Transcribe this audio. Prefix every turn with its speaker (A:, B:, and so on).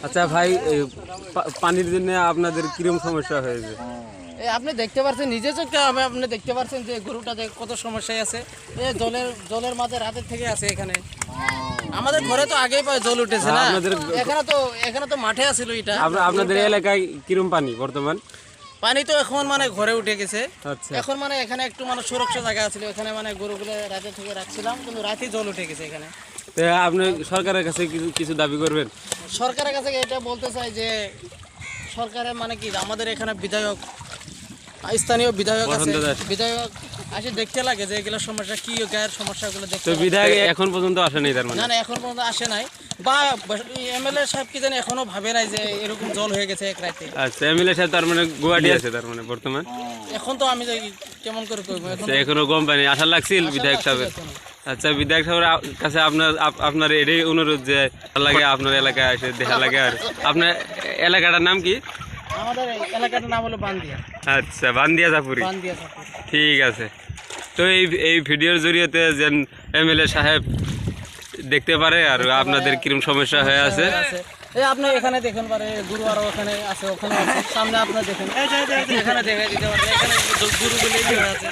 A: আচ্ছা ভাই, পানির জন্য আপনাদের কিরকম সমস্যা হয়েছে?
B: এই আপনি দেখতে পাচ্ছেন, নিজে চোখে আপনি দেখতে পাচ্ছেন যে গরুটাতে কত সমস্যায় আছে। এই জলের মাঝে রাতের থেকে আছে এখানে। আমাদের ঘরে তো আগেই পায় জল উঠেছে না, এখানে তো মাঠে আছিল এটা।
A: আপনাদের এলাকায় কিরকম পানি বর্তমান?
B: পানি তো এখন মানে ঘরে উঠে গেছে।
A: আচ্ছা,
B: এখন মানে এখানে একটু মানে সুরক্ষা জায়গা ছিল, এখানে মানে গরুগুলো রাতে থেকে রাখছিলাম, কিন্তু রাতে জল উঠে গেছে এখানে।
A: তো আপনি সরকারের কাছে কিছু দাবি করবেন?
B: সরকারের কাছে এটা বলতে চাই যে সরকারের মানে কি, আমাদের এখানে বিধায়ক, স্থানীয় বিধায়ক আছে, বিধায়ক আসে দেখতে লাগে যে এগুলো সমস্যা কি, গায়ের সমস্যাগুলো দেখতে।
A: তো বিধায়ক এখন পর্যন্ত আসেনি তার মানে?
B: না, এখন পর্যন্ত আসে নাই, বা এমএলএ সাহেব কি জানি এখনো ভাবে নাই যে এরকম জল হয়ে গেছে এক রাতে।
A: আচ্ছা, এমএলএ সাহেব তার মানে গুয়াহাটি আছে তার মানে বর্তমান?
B: এখন তো আমি কেমন করে করবো,
A: এখনো গম পানি আশা লাগছিল বিধায়ক সাহেবের? আচ্ছা, বিধায়ক সাহেবের কাছে আপনার এটাই অনুরোধ যে লাগে আপনার এলাকায় এসে দেখা লাগে। আর আপনার এলাকাটার নাম কি?
B: আমাদের এলাকাটার নাম হলো বান্দিয়া।
A: আচ্ছা, বান্দিয়া জাপুরি। ঠিক আছে। তো এই ভিডিওর জরিয়াতে যেন এমএলএ সাহেব দেখতে পারে আর আপনাদের কিরকম সমস্যা হয়ে আছে।
B: এই আপনি এখানে দেখেন পারে গুরু আরো ওখানে আছে, ওখানে আছে, সামনে আপনার দেখেন, এখানে দেখা দিতে পারে, এখানে গুরুগুলি আছে।